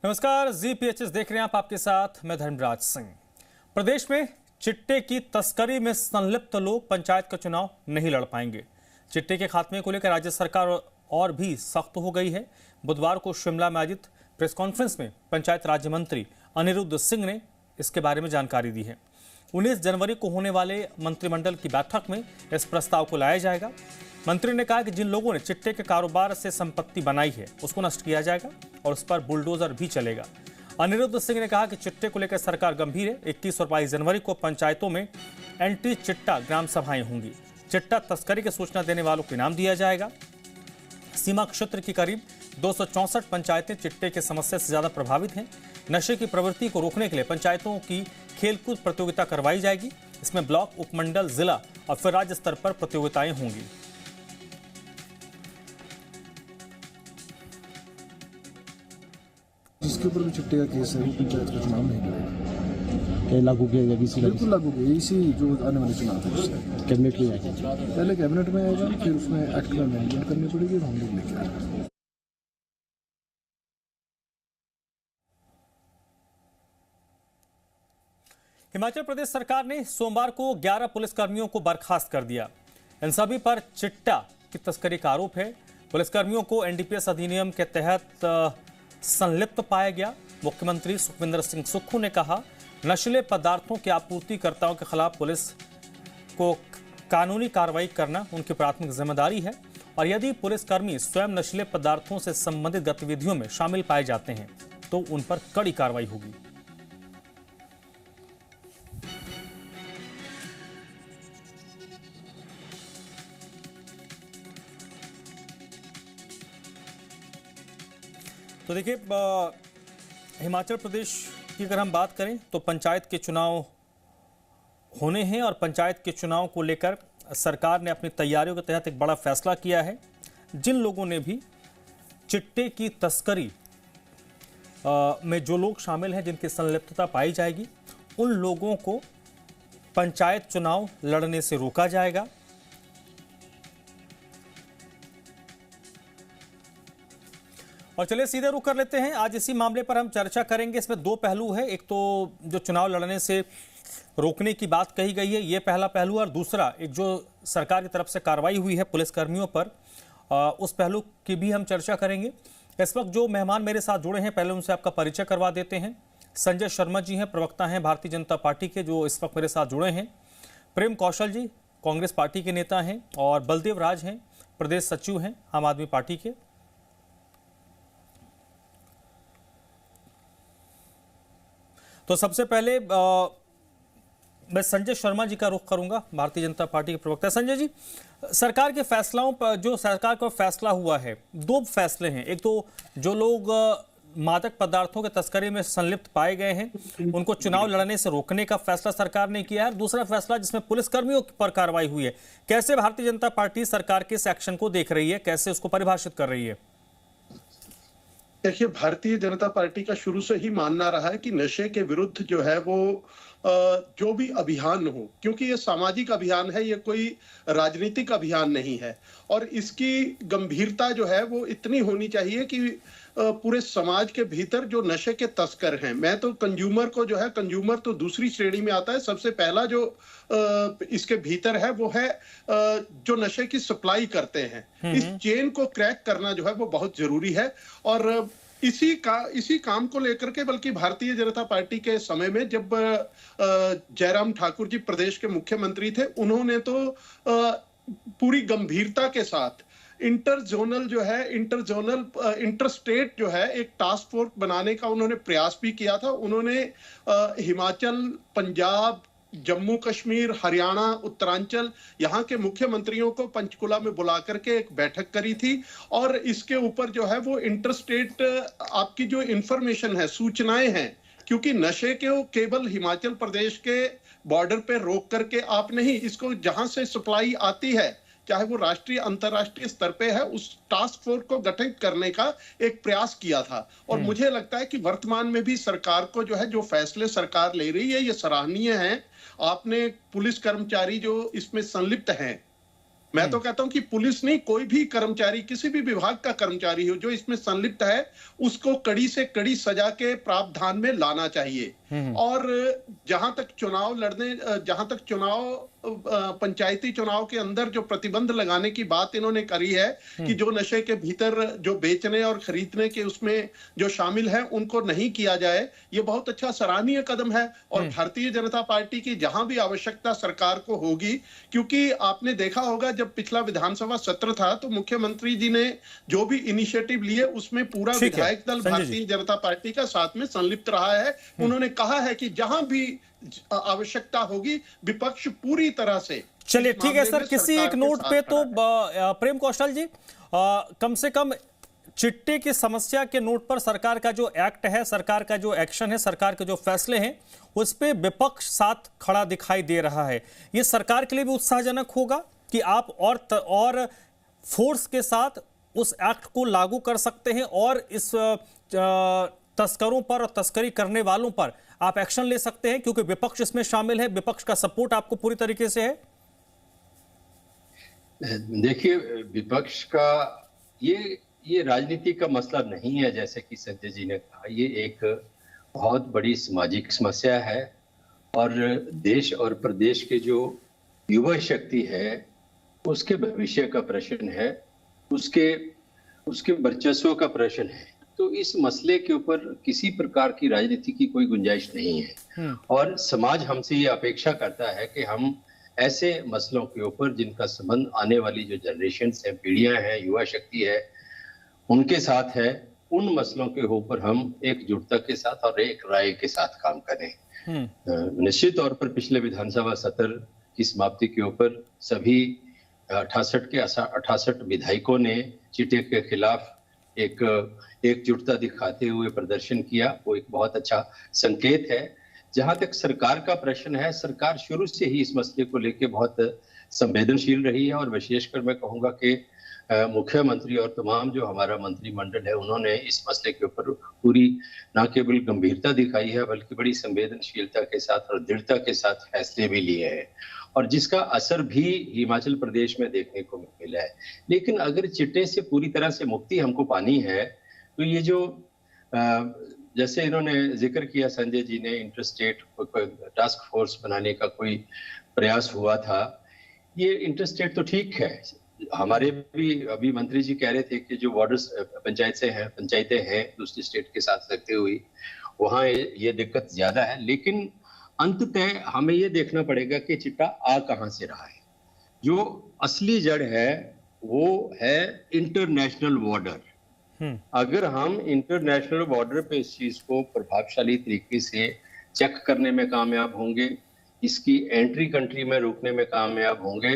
नमस्कार, जीपीएचएस देख रहे हैं आप, आपके साथ मैं धर्मराज सिंह। प्रदेश में चिट्टे की तस्करी में संलिप्त लोग पंचायत का चुनाव नहीं लड़ पाएंगे। चिट्टे के खात्मे को लेकर राज्य सरकार और भी सख्त हो गई है। बुधवार को शिमला में आयोजित प्रेस कॉन्फ्रेंस में पंचायत राज्य मंत्री अनिरुद्ध सिंह ने इसके बारे में जानकारी दी है। 19 जनवरी को होने वाले मंत्रिमंडल की बैठक में इस प्रस्ताव को लाया जाएगा। मंत्री ने कहा कि जिन लोगों ने चिट्टे के कारोबार से संपत्ति बनाई है उसको नष्ट किया जाएगा और उस पर बुलडोजर भी चलेगा। अनिरुद्ध सिंह ने कहा कि चिट्टे को लेकर सरकार गंभीर है। 21 और 22 जनवरी को पंचायतों में एंटी चिट्टा ग्राम सभाएं होंगी। चिट्टा तस्करी की सूचना देने वालों को इनाम दिया जाएगा। सीमा क्षेत्र की करीब 264 पंचायतें चिट्टे की समस्या से ज्यादा प्रभावित हैं। नशे की प्रवृत्ति को रोकने के लिए पंचायतों की खेलकूद प्रतियोगिता करवाई जाएगी। इसमें ब्लॉक, उपमंडल, जिला और फिर राज्य स्तर पर प्रतियोगिताएं होंगी। जिसके ऊपर भी चिट्टे का केस है वो पंचायत का चुनाव नहीं लड़ेगा। क्या लागू किया जाएगा? इसी बिल्कुल लागू किया, इसी जो आने वाले चुनाव है उससे कैबिनेट में जाएगा। पहले कैबिनेट में आएगा, फिर उसमें एक्ट में अमेंडमेंट करनी पड़ेगी और हम लोग लेके आएंगे। हिमाचल प्रदेश सरकार ने सोमवार को 11 पुलिसकर्मियों को बर्खास्त कर दिया। इन सभी पर चिट्टा की तस्करी का आरोप है। पुलिसकर्मियों को एनडीपीएस अधिनियम के तहत संलिप्त पाया गया। मुख्यमंत्री सुखविंदर सिंह सुक्खू ने कहा, नशीले पदार्थों के आपूर्तिकर्ताओं के खिलाफ पुलिस को कानूनी कार्रवाई करना उनकी प्राथमिक जिम्मेदारी है और यदि पुलिसकर्मी स्वयं नशीले पदार्थों से संबंधित गतिविधियों में शामिल पाए जाते हैं तो उन पर कड़ी कार्रवाई होगी। तो देखिए, हिमाचल प्रदेश की अगर हम बात करें तो पंचायत के चुनाव होने हैं और पंचायत के चुनाव को लेकर सरकार ने अपनी तैयारियों के तहत एक बड़ा फैसला किया है। जिन लोगों ने भी चिट्टे की तस्करी में जो लोग शामिल हैं, जिनकी संलिप्तता पाई जाएगी, उन लोगों को पंचायत चुनाव लड़ने से रोका जाएगा। और चलिए सीधे रुख कर लेते हैं। आज इसी मामले पर हम चर्चा करेंगे। इसमें दो पहलू है। एक तो जो चुनाव लड़ने से रोकने की बात कही गई है, ये पहला पहलू, और दूसरा एक जो सरकार की तरफ से कार्रवाई हुई है पुलिसकर्मियों पर, उस पहलू की भी हम चर्चा करेंगे। इस वक्त जो मेहमान मेरे साथ जुड़े हैं, पहले उनसे आपका परिचय करवा देते हैं। संजय शर्मा जी हैं, प्रवक्ता हैं भारतीय जनता पार्टी के, जो इस वक्त मेरे साथ जुड़े हैं। प्रेम कौशल जी कांग्रेस पार्टी के नेता हैं और बलदेव राज हैं, प्रदेश सचिव हैं आम आदमी पार्टी के। तो सबसे पहले मैं संजय शर्मा जी का रुख करूंगा, भारतीय जनता पार्टी के प्रवक्ता। संजय जी, सरकार के फैसलों पर जो सरकार का फैसला हुआ है, दो फैसले हैं। एक तो जो लोग मादक पदार्थों के तस्करी में संलिप्त पाए गए हैं उनको चुनाव लड़ने से रोकने का फैसला सरकार ने किया है, दूसरा फैसला जिसमें पुलिसकर्मियों पर कार्रवाई हुई है। कैसे भारतीय जनता पार्टी सरकार के इस एक्शन को देख रही है, कैसे उसको परिभाषित कर रही है? देखिए, भारतीय जनता पार्टी का शुरू से ही मानना रहा है कि नशे के विरुद्ध जो है वो जो भी अभियान हो, क्योंकि ये सामाजिक अभियान है, ये कोई राजनीतिक अभियान नहीं है, और इसकी गंभीरता जो है वो इतनी होनी चाहिए कि पूरे समाज के भीतर जो नशे के तस्कर हैं, मैं तो कंज्यूमर को जो है, कंज्यूमर तो दूसरी श्रेणी में आता है, सबसे पहला जो इसके भीतर है वो है जो नशे की सप्लाई करते हैं। इस चेन को क्रैक करना जो है वो बहुत जरूरी है। और इसी काम को लेकर के, बल्कि भारतीय जनता पार्टी के समय में जब जयराम ठाकुर जी प्रदेश के मुख्यमंत्री थे, उन्होंने तो पूरी गंभीरता के साथ इंटर स्टेट जो है एक टास्क फोर्स बनाने का उन्होंने प्रयास भी किया था। उन्होंने हिमाचल, पंजाब, जम्मू कश्मीर, हरियाणा, उत्तरांचल, यहाँ के मुख्यमंत्रियों को पंचकुला में बुला करके एक बैठक करी थी और इसके ऊपर जो है वो इंटर स्टेट आपकी जो इंफॉर्मेशन है, सूचनाएं हैं, क्योंकि नशे के केवल हिमाचल प्रदेश के बॉर्डर पे रोक करके आप नहीं, इसको जहां से सप्लाई आती है, चाहे वो राष्ट्रीय अंतर्राष्ट्रीय स्तर पे है, उस टास्क फोर्स को गठित करने का एक प्रयास किया था। और मुझे लगता है कि वर्तमान में भी सरकार को जो है, जो फैसले सरकार ले रही है, ये सराहनीय है। आपने पुलिस कर्मचारी जो इसमें संलिप्त हैं मैं तो कहता हूं कि पुलिस नहीं, कोई भी कर्मचारी, किसी भी विभाग का कर्मचारी हो जो इसमें संलिप्त है, उसको कड़ी से कड़ी सजा के प्रावधान में लाना चाहिए। और जहां तक चुनाव पंचायती चुनाव के अंदर जो प्रतिबंध लगाने की बात इन्होंने करी है कि जो नशे के भीतर जो बेचने और खरीदने के उसमें जो शामिल है उनको नहीं किया जाए, ये बहुत अच्छा सराहनीय कदम है। और भारतीय जनता पार्टी की जहां भी आवश्यकता सरकार को होगी, क्योंकि आपने देखा होगा जब पिछला विधानसभा सत्र था तो मुख्यमंत्री जी ने जो भी इनिशिएटिव लिए उसमें पूरा विधायक दल भारतीय जनता पार्टी का साथ में संलिप्त रहा है। उन्होंने कहा है कि जहां भी आवश्यकता होगी विपक्ष पूरी तरह से। चलिए ठीक है सर, किसी एक नोट पे तो प्रेम कौशल जी, कम से कम चिट्टे की समस्या के नोट पर सरकार का जो एक्ट है, सरकार का जो एक्शन है, सरकार के जो फैसले हैं उस पे विपक्ष साथ खड़ा दिखाई दे रहा है। ये सरकार के लिए भी उत्साहजनक होगा कि आप और फोर्स के साथ उस एक्ट को लागू कर सकते हैं और इस तस्करों पर और तस्करी करने वालों पर आप एक्शन ले सकते हैं, क्योंकि विपक्ष इसमें शामिल है, विपक्ष का सपोर्ट आपको पूरी तरीके से है। देखिए, विपक्ष का ये राजनीति का मसला नहीं है, जैसे कि संजय जी ने कहा, ये एक बहुत बड़ी सामाजिक समस्या है और देश और प्रदेश के जो युवा शक्ति है उसके भविष्य का प्रश्न है, उसके वर्चस्व का प्रश्न है। तो इस मसले के ऊपर किसी प्रकार की राजनीति की कोई गुंजाइश नहीं है और समाज हमसे ये अपेक्षा करता है कि हम ऐसे मसलों के ऊपर जिनका संबंध आने वाली जो जनरेशन है, पीढ़ियां हैं, युवा शक्ति है, उनके साथ है, उन मसलों के ऊपर हम एकजुटता के साथ और एक राय के साथ काम करें। निश्चित तौर पर पिछले विधानसभा सत्र की समाप्ति के ऊपर सभी 68 विधायकों ने चिट्टे के खिलाफ एकजुटता दिखाते हुए प्रदर्शन किया। वो एक बहुत अच्छा संकेत है। जहां तक सरकार का प्रश्न है, सरकार शुरू से ही इस मसले को लेकर बहुत संवेदनशील रही है और विशेषकर मैं कहूंगा कि मुख्यमंत्री और तमाम जो हमारा मंत्रिमंडल है उन्होंने इस मसले के ऊपर पूरी न केवल गंभीरता दिखाई है बल्कि बड़ी संवेदनशीलता के साथ और दृढ़ता के साथ फैसले भी लिए हैं और जिसका असर भी हिमाचल प्रदेश में देखने को मिला है। लेकिन अगर चिट्टे से पूरी तरह से मुक्ति हमको पानी है तो ये जो जैसे इन्होंने जिक्र किया संजय जी ने, इंटरस्टेट टास्क फोर्स बनाने का कोई प्रयास हुआ था, ये इंटरस्टेट तो ठीक है। हमारे भी अभी मंत्री जी कह रहे थे कि जो बॉर्डर्स पंचायतें हैं दूसरी स्टेट के साथ लगते हुए, वहाँ ये दिक्कत ज्यादा है। लेकिन अंततः हमें ये देखना पड़ेगा कि चिट्टा आ कहाँ से रहा है। जो असली जड़ है वो है इंटरनेशनल बॉर्डर। अगर हम इंटरनेशनल बॉर्डर पे इस चीज को प्रभावशाली तरीके से चेक करने में कामयाब होंगे, इसकी एंट्री कंट्री में रोकने में कामयाब होंगे,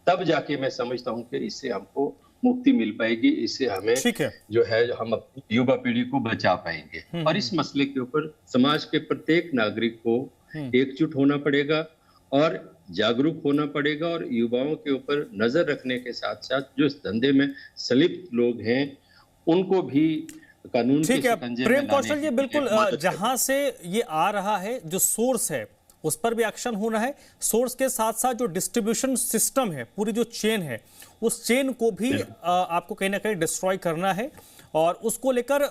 तब जाके मैं समझता हूं कि इससे हमको मुक्ति मिल पाएगी, इससे हमें जो है हम अपनी युवा पीढ़ी को बचा पाएंगे। और इस मसले के ऊपर समाज के प्रत्येक नागरिक को एकजुट होना पड़ेगा और जागरूक होना पड़ेगा और युवाओं के ऊपर नजर रखने के साथ साथ जो इस धंधे में संलिप्त लोग हैं उनको भी कानून के शिकंजे में प्रेम कौशल जी, बिल्कुल जहां से ये आ रहा है जो सोर्स है उस पर भी एक्शन होना है। सोर्स के साथ साथ जो डिस्ट्रीब्यूशन सिस्टम है, पूरी जो चेन है, उस चेन को भी आपको कहीं ना कहीं डिस्ट्रॉय करना है और उसको लेकर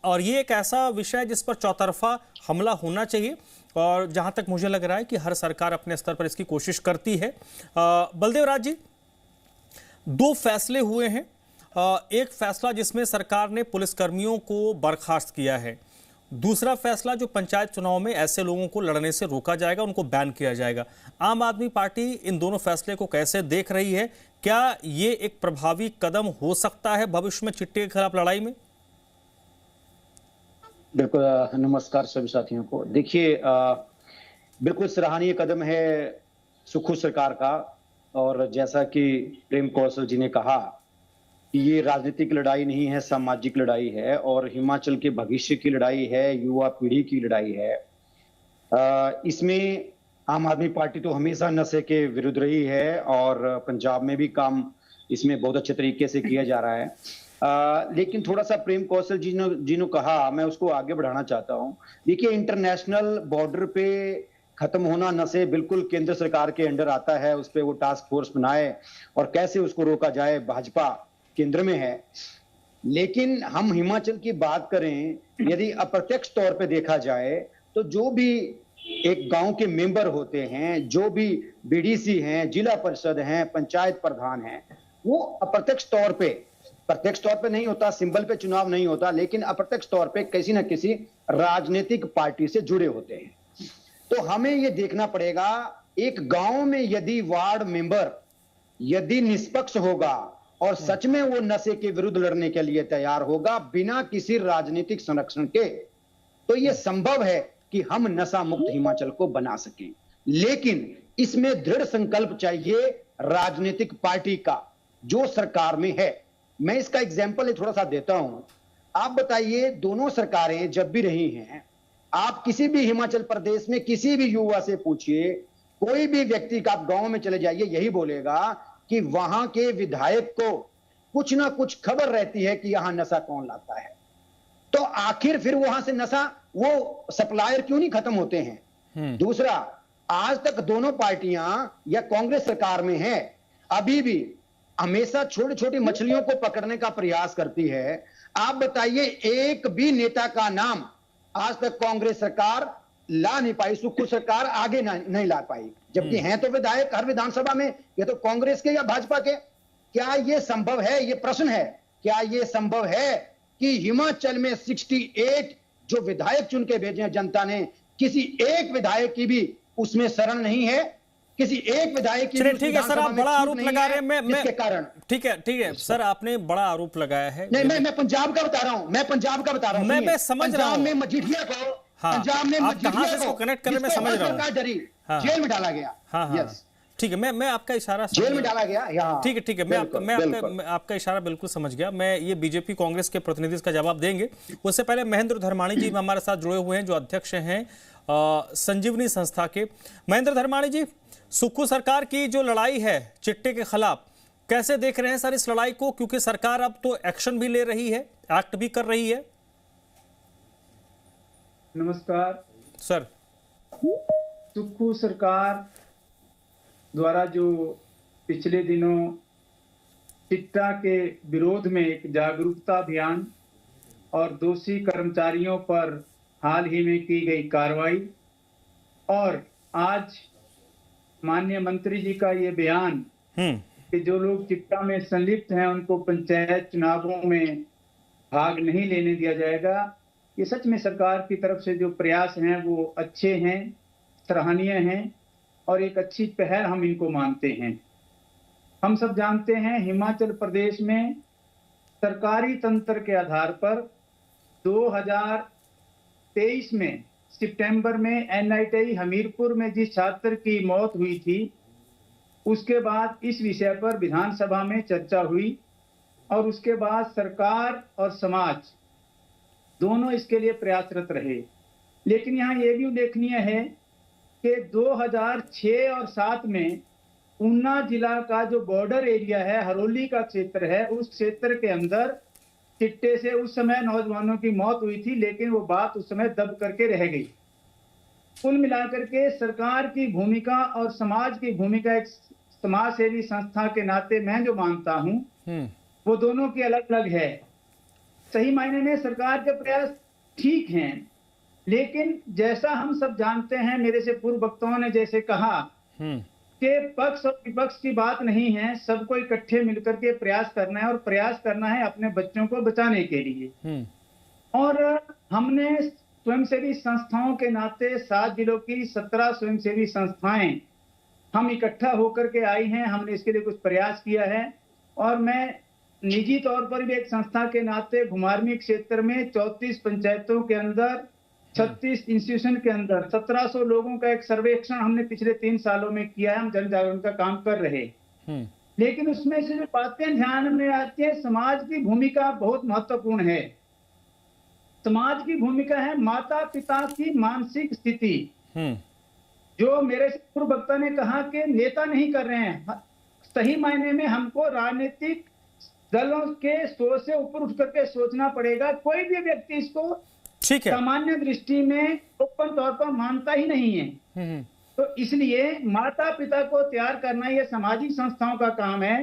और ये एक ऐसा विषय है जिस पर चौतरफा हमला होना चाहिए और जहां तक मुझे लग रहा है कि हर सरकार अपने स्तर पर इसकी कोशिश करती है। बलदेव राज जी, 2 फैसले हुए हैं। एक फैसला जिसमें सरकार ने पुलिसकर्मियों को बर्खास्त किया है, दूसरा फैसला जो पंचायत चुनाव में ऐसे लोगों को लड़ने से रोका जाएगा, उनको बैन किया जाएगा। आम आदमी पार्टी इन दोनों फैसले को कैसे देख रही है? क्या ये एक प्रभावी कदम हो सकता है भविष्य में चिट्टे के खिलाफ लड़ाई में? बिल्कुल, नमस्कार सभी साथियों को। देखिए, बिल्कुल सराहनीय कदम है सुखू सरकार का और जैसा कि प्रेम कौशल जी ने कहा कि ये राजनीतिक लड़ाई नहीं है, सामाजिक लड़ाई है और हिमाचल के भविष्य की लड़ाई है, युवा पीढ़ी की लड़ाई है। इसमें आम आदमी पार्टी तो हमेशा नशे के विरुद्ध रही है और पंजाब में भी काम इसमें बहुत अच्छे तरीके से किया जा रहा है। लेकिन थोड़ा सा प्रेम कौशल जी ने कहा, मैं उसको आगे बढ़ाना चाहता हूँ। देखिए, इंटरनेशनल बॉर्डर पे खत्म होना नशे बिल्कुल केंद्र सरकार के अंडर आता है, उस पर वो टास्क फोर्स बनाए और कैसे उसको रोका जाए, भाजपा केंद्र में है। लेकिन हम हिमाचल की बात करें, यदि अप्रत्यक्ष तौर पे देखा जाए तो जो भी एक गांव के मेंबर होते हैं, जो भी बीडीसी हैं, जिला परिषद हैं, पंचायत प्रधान हैं, वो अप्रत्यक्ष तौर पे, प्रत्यक्ष तौर पे नहीं होता, सिंबल पे चुनाव नहीं होता, लेकिन अप्रत्यक्ष तौर पे किसी न किसी राजनीतिक पार्टी से जुड़े होते हैं। तो हमें ये देखना पड़ेगा, एक गांव में यदि वार्ड मेंबर यदि निष्पक्ष होगा और सच में वो नशे के विरुद्ध लड़ने के लिए तैयार होगा बिना किसी राजनीतिक संरक्षण के, तो ये संभव है कि हम नशा मुक्त हिमाचल को बना सकें। लेकिन इसमें दृढ़ संकल्प चाहिए राजनीतिक पार्टी का जो सरकार में है। मैं इसका एग्जाम्पल थोड़ा सा देता हूं। आप बताइए, दोनों सरकारें जब भी रही हैं, आप किसी भी हिमाचल प्रदेश में किसी भी युवा से पूछिए, कोई भी व्यक्ति का आप गांव में चले जाइए, यही बोलेगा कि वहां के विधायक को कुछ ना कुछ खबर रहती है कि यहां नशा कौन लाता है। तो आखिर फिर वहां से नशा, वो सप्लायर क्यों नहीं खत्म होते हैं? दूसरा, आज तक दोनों पार्टियां या कांग्रेस सरकार में है, अभी भी हमेशा छोटी छोटी मछलियों को पकड़ने का प्रयास करती है। आप बताइए, एक भी नेता का नाम आज तक कांग्रेस सरकार ला नहीं पाई, सुक्खू सरकार आगे नहीं ला पाई, जबकि हैं तो विधायक हर विधानसभा में, ये तो कांग्रेस के या भाजपा के। क्या ये संभव है? ये प्रश्न है, क्या ये संभव है कि हिमाचल में 68 जो विधायक चुन के भेजे हैं जनता ने, किसी एक विधायक की भी उसमें शरण नहीं है? किसी एक विधायक की? ठीक है सर, आप बड़ा आरोप लगा रहे हैं। इसके कारण ठीक है सर, आपने बड़ा आरोप लगाया है। नहीं, मैं पंजाब का बता रहा हूं, मैं समझ रहा हूं। पंजाब में मजीठिया को, पंजाब में मजीठिया को कनेक्ट करने में समझ रहा हूं, डरी, जेल में डाला गया। यस, ठीक है, मैं आपका इशारा जेल में डाला गया। ठीक है, मैं आपका इशारा बिल्कुल समझ गया। मैं ये बीजेपी कांग्रेस के प्रतिनिधि इसका जवाब देंगे, उससे पहले महेंद्र धर्माणी जी हमारे साथ जुड़े हुए हैं, जो अध्यक्ष हैं संजीवनी संस्था के। महेंद्र धर्माणी जी, सुक्खू सरकार की जो लड़ाई है चिट्टे के खिलाफ, कैसे देख रहे हैं सर इस लड़ाई को? क्योंकि सरकार अब तो एक्शन भी ले रही है, एक्ट भी कर रही है। नमस्कार सर। सुक्खू सरकार द्वारा जो पिछले दिनों चिट्टा के विरोध में एक जागरूकता अभियान और दोषी कर्मचारियों पर हाल ही में की गई कार्रवाई, और आज माननीय मंत्री जी का ये बयान कि जो लोग चिट्टा में संलिप्त हैं उनको पंचायत चुनावों में भाग नहीं लेने दिया जाएगा, ये सच में सरकार की तरफ से जो प्रयास हैं वो अच्छे हैं, सराहनीय हैं और एक अच्छी पहल हम इनको मानते हैं। हम सब जानते हैं हिमाचल प्रदेश में सरकारी तंत्र के आधार पर 2023 में सितंबर में एनआईटी हमीरपुर में जिस छात्र की मौत हुई थी, उसके बाद इस विषय पर विधानसभा में चर्चा हुई और उसके बाद सरकार और समाज दोनों इसके लिए प्रयासरत रहे। लेकिन यहाँ ये भी उल्लेखनीय है कि 2006 और 7 में ऊना जिला का जो बॉर्डर एरिया है, हरोली का क्षेत्र है, उस क्षेत्र के अंदर चिट्टे से उस समय नौजवानों की मौत हुई थी, लेकिन वो बात उस समय दब करके रह गई। कुल मिलाकर के सरकार की भूमिका और समाज की भूमिका, एक समाज सेवी संस्था के नाते मैं जो मानता हूं, वो दोनों की अलग अलग है। सही मायने में सरकार के प्रयास ठीक हैं, लेकिन जैसा हम सब जानते हैं, मेरे से पूर्व वक्ताओं ने जैसे कहा कि पक्ष और विपक्ष की बात नहीं है, सबको इकट्ठे मिलकर के प्रयास करना है और प्रयास करना है अपने बच्चों को बचाने के लिए। और हमने स्वयंसेवी संस्थाओं के नाते 7 जिलों की 17 स्वयंसेवी संस्थाएं हम इकट्ठा होकर के आई हैं, हमने इसके लिए कुछ प्रयास किया है। और मैं निजी तौर पर भी एक संस्था के नाते घुमारवीं क्षेत्र में 34 पंचायतों के अंदर 36 इंस्टीट्यूशन के अंदर 1700 लोगों का एक सर्वेक्षण हमने पिछले 3 सालों में किया है। हम जन जागरण का काम कर रहे, लेकिन उसमें से जो बातें ध्यान में आती है, समाज की भूमिका बहुत महत्वपूर्ण है। समाज की भूमिका है माता पिता की मानसिक स्थिति, जो मेरे पूर्व वक्ता ने कहा कि नेता नहीं कर रहे हैं। सही मायने में हमको राजनीतिक दलों के सोच से ऊपर उठ करके सोचना पड़ेगा। कोई भी व्यक्ति इसको ठीक है। सामान्य दृष्टि में ओपन तौर पर मानता ही नहीं है। तो इसलिए माता पिता को तैयार करना ये सामाजिक संस्थाओं का काम है,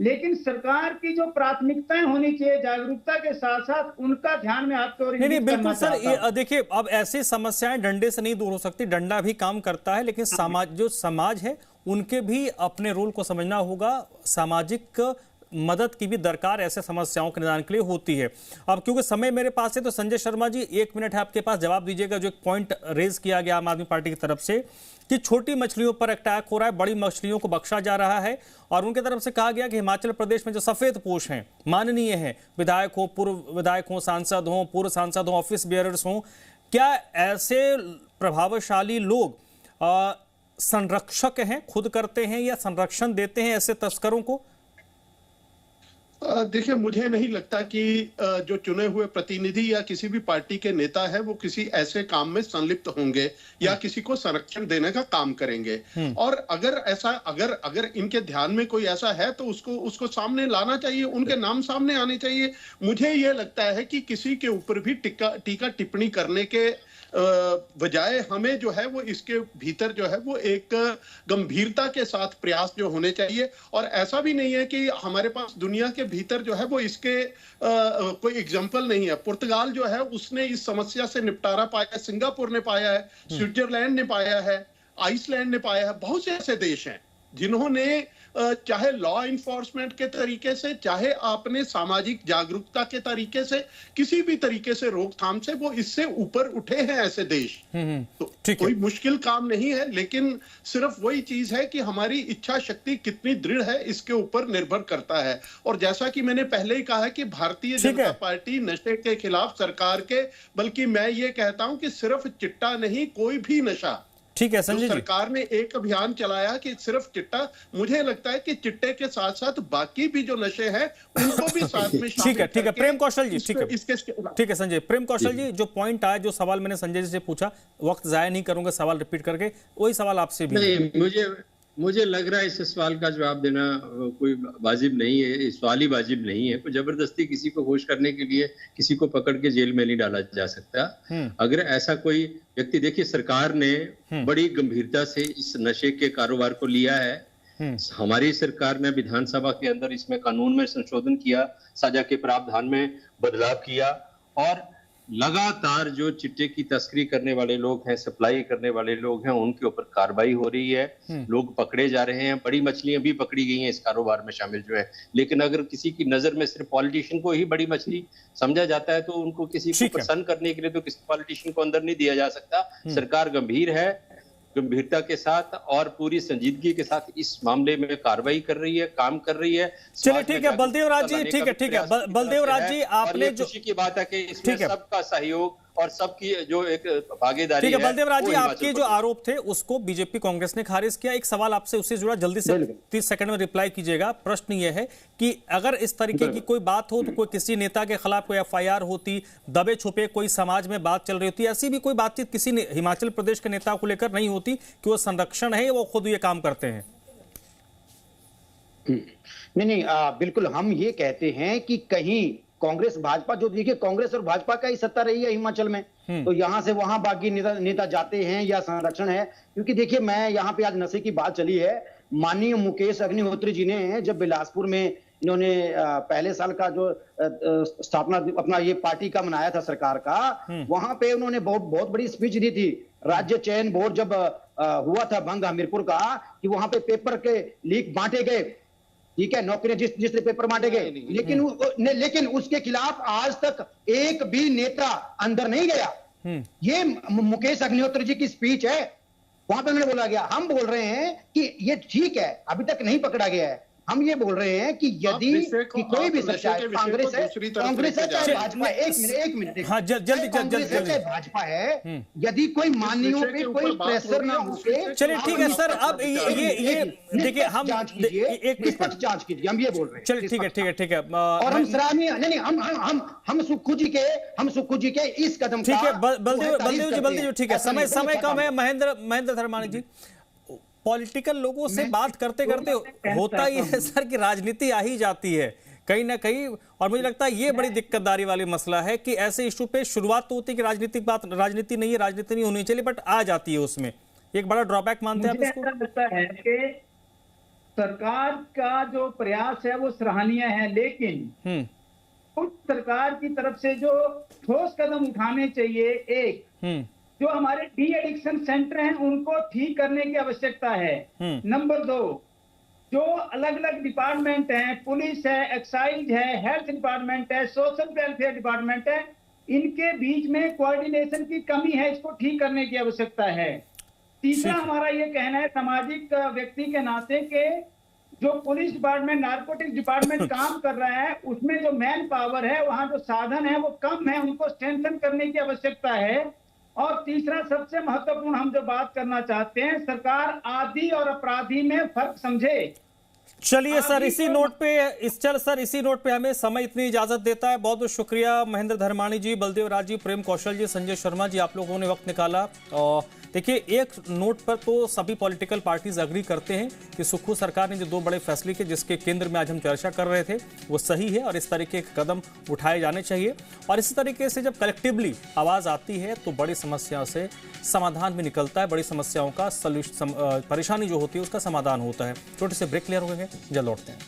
लेकिन सरकार की जो प्राथमिकताएं होनी चाहिए जागरूकता के साथ साथ उनका ध्यान में आपको नहीं बिल्कुल सर, ये देखिए अब ऐसी समस्याएं डंडे से नहीं दूर हो सकती, डंडा भी काम करता है, लेकिन समाज है उनके भी अपने रोल को समझना होगा, सामाजिक मदद की भी दरकार ऐसे समस्याओं के निदान के लिए होती है। अब क्योंकि समय मेरे पास है तो संजय शर्मा जी 1 मिनट है आपके पास, जवाब दीजिएगा। जो एक पॉइंट रेज किया गया आम आदमी पार्टी की तरफ से कि छोटी मछलियों पर अटैक हो रहा है, बड़ी मछलियों को बख्शा जा रहा है, और उनकी तरफ से कहा गया कि हिमाचल प्रदेश में जो सफेद पोश हैं, माननीय हैं, विधायक हो, पूर्व विधायक हो, सांसद हो, पूर्व सांसद हो, ऑफिस बेयरर्स हो, क्या ऐसे प्रभावशाली लोग संरक्षक हैं, खुद करते हैं या संरक्षण देते हैं ऐसे तस्करों को? देखिए, मुझे नहीं लगता कि जो चुने हुए प्रतिनिधि या किसी भी पार्टी के नेता है वो किसी ऐसे काम में संलिप्त होंगे या किसी को संरक्षण देने का काम करेंगे। और अगर इनके ध्यान में कोई ऐसा है तो उसको सामने लाना चाहिए, उनके नाम सामने आने चाहिए। मुझे ये लगता है कि किसी के ऊपर भी टीका टिप्पणी करने के बजाय हमें जो है वो इसके भीतर जो है वो एक गंभीरता के साथ प्रयास जो होने चाहिए। और ऐसा भी नहीं है कि हमारे पास दुनिया के भीतर जो है वो इसके कोई एग्जाम्पल नहीं है। पुर्तगाल जो है उसने इस समस्या से निपटारा पाया, सिंगापुर ने पाया है, स्विट्जरलैंड ने पाया है, आइसलैंड ने पाया है। बहुत से ऐसे देश हैं जिन्होंने चाहे लॉ इन्फोर्समेंट के तरीके से, चाहे आपने सामाजिक जागरूकता के तरीके से, किसी भी तरीके से रोकथाम से वो इससे ऊपर उठे हैं ऐसे देश। तो कोई मुश्किल काम नहीं है, लेकिन सिर्फ वही चीज है कि हमारी इच्छा शक्ति कितनी दृढ़ है इसके ऊपर निर्भर करता है। और जैसा कि मैंने पहले ही कहा कि भारतीय जनता पार्टी नशे के खिलाफ सरकार के, बल्कि मैं ये कहता हूं कि सिर्फ चिट्टा नहीं, कोई भी नशा, ठीक है संजय जी, सरकार ने एक अभियान चलाया कि सिर्फ चिट्टा, मुझे लगता है कि चिट्टे के साथ साथ बाकी भी जो नशे हैं उनको भी साथ में ठीक है प्रेम कौशल जी, ठीक है संजय, प्रेम कौशल जी, जो पॉइंट आया, जो सवाल मैंने संजय जी से पूछा, वक्त जाया नहीं करूंगा सवाल रिपीट करके, वही सवाल आपसे भी। नहीं, मुझे लग रहा है इस सवाल का जवाब देना कोई वाजिब नहीं है, सवाल ही वाजिब नहीं है। कोई जबरदस्ती किसी को खुश करने के लिए किसी को पकड़ के जेल में नहीं डाला जा सकता। अगर ऐसा कोई व्यक्ति, देखिए सरकार ने बड़ी गंभीरता से इस नशे के कारोबार को लिया है। हमारी सरकार ने विधानसभा के अंदर इसमें कानून में संशोधन किया, सजा के प्रावधान में बदलाव किया, और लगातार जो चिट्टे की तस्करी करने वाले लोग हैं, सप्लाई करने वाले लोग हैं, उनके ऊपर कार्रवाई हो रही है, लोग पकड़े जा रहे हैं, बड़ी मछलियां भी पकड़ी गई हैं इस कारोबार में शामिल जो है। लेकिन अगर किसी की नजर में सिर्फ पॉलिटिशियन को ही बड़ी मछली समझा जाता है तो उनको किसी को प्रसन्न करने के लिए तो किसी पॉलिटिशियन को अंदर नहीं दिया जा सकता। सरकार गंभीर है, गंभीरता के साथ और पूरी संजीदगी के साथ इस मामले में कार्रवाई कर रही है, काम कर रही है। चलिए ठीक है बलदेव राज जी, ठीक है बलदेव राज जी, आपने जो खुशी की बात है कि इसमें सबका सहयोग और सबकी जो एक भागीदारी है। ठीक है बलदेव राज जी, आपके जो आरोप थे उसको बीजेपी कांग्रेस ने खारिज किया। एक सवाल आपसे उससे जुड़ा, जल्दी से 30 सेकंड में रिप्लाई कीजिएगा। प्रश्न यह है कि अगर इस तरीके की कोई बात हो तो कोई किसी नेता के खिलाफ कोई एफआईआर होती, दबे छुपे कोई समाज में बात चल रही होती, ऐसी भी कोई बातचीत किसी हिमाचल प्रदेश के नेता को लेकर नहीं होती कि वो संरक्षण है, वो खुद ये काम करते हैं? नहीं, बिल्कुल हम ये कहते हैं कि कहीं कांग्रेस भाजपा, जो देखिए कांग्रेस और भाजपा का ही सत्ता रही है हिमाचल में, तो यहां से वहां बाकी नेता जाते हैं या संरक्षण है। क्योंकि देखिए, मैं यहाँ पे आज नशे की बात चली है, माननीय मुकेश अग्निहोत्री जी ने जब बिलासपुर में इन्होंने पहले साल का जो स्थापना अपना ये पार्टी का मनाया था सरकार का, वहां पे उन्होंने बहुत बड़ी स्पीच दी थी। राज्य चयन बोर्ड जब हुआ था भंग हमीरपुर का, कि वहां पे पेपर के लीक बांटे गए, ठीक है, नौकरियां जिस पेपर बांटे गए, लेकिन उसके खिलाफ आज तक एक भी नेता अंदर नहीं गया। ये मुकेश अग्निहोत्री जी की स्पीच है, वहां पे मैंने बोला गया। हम बोल रहे हैं कि ये ठीक है, अभी तक नहीं पकड़ा गया है। हम ये बोल रहे हैं कि यदि कि कोई भी सरकार, कांग्रेस है चाहे भाजपा, एक मिनट, हाँ जल्दी भाजपा है, यदि कोई माननीयों पे कोई प्रेशर ना हो, चलिए ठीक है सर, अब ये देखिए, हम जांच कीजिए, एक निष्पक्ष जांच कीजिए, हम ये बोल रहे हैं। चलिए ठीक है और हम सराहनीय नहीं, हम सुक्खू जी के इस कदम, ठीक है बलदेव जी, ठीक है, समय कम है। महेंद्र धर्मानी जी, पॉलिटिकल लोगों से बात करते करते होता ही है सर कि राजनीति आ ही जाती है कहीं ना कहीं, और मुझे लगता है ये बड़ी दिक्कतदारी वाली मसला है कि ऐसे इशू पे शुरुआत तो होती है कि राजनीति नहीं है, राजनीति नहीं होनी चाहिए, बट आ जाती है उसमें। एक बड़ा ड्रॉबैक मानते हैं आप मुझे इसको? ऐसा लगता है कि सरकार का जो प्रयास है वो सराहनीय है, लेकिन उस सरकार की तरफ से जो ठोस कदम उठाने चाहिए, एक जो हमारे डी एडिक्शन सेंटर हैं उनको ठीक करने की आवश्यकता है। नंबर 2, जो अलग अलग डिपार्टमेंट हैं, पुलिस है, एक्साइज है, हेल्थ डिपार्टमेंट है, सोशल वेलफेयर डिपार्टमेंट है, इनके बीच में कोऑर्डिनेशन की कमी है, इसको ठीक करने की आवश्यकता है। तीसरा हमारा ये कहना है सामाजिक व्यक्ति के नाते के जो पुलिस डिपार्टमेंट, नारकोटिक्स डिपार्टमेंट काम कर रहा है, उसमें जो मैन पावर है, वहां जो साधन है वो कम है, उनको स्ट्रेंथन करने की आवश्यकता है। और तीसरा सबसे महत्वपूर्ण हम जो बात करना चाहते हैं, सरकार आदी और अपराधी में फर्क समझे। चलिए सर, इसी नोट पे हमें समय इतनी इजाजत देता है। बहुत बहुत शुक्रिया महेंद्र धर्माणी जी, बलदेव राज जी, प्रेम कौशल जी, संजय शर्मा जी, आप लोगों ने वक्त निकाला। और देखिए, एक नोट पर तो सभी पॉलिटिकल पार्टीज अग्री करते हैं कि सुक्खू सरकार ने जो 2 बड़े फैसले किए जिसके केंद्र में आज हम चर्चा कर रहे थे वो सही है और इस तरीके के कदम उठाए जाने चाहिए। और इसी तरीके से जब कलेक्टिवली आवाज आती है तो बड़ी समस्याओं से समाधान भी निकलता है, बड़ी समस्याओं का परेशानी जो होती है उसका समाधान होता है। छोटे से ब्रेक क्लियर हो गए, जल्द लौटते हैं।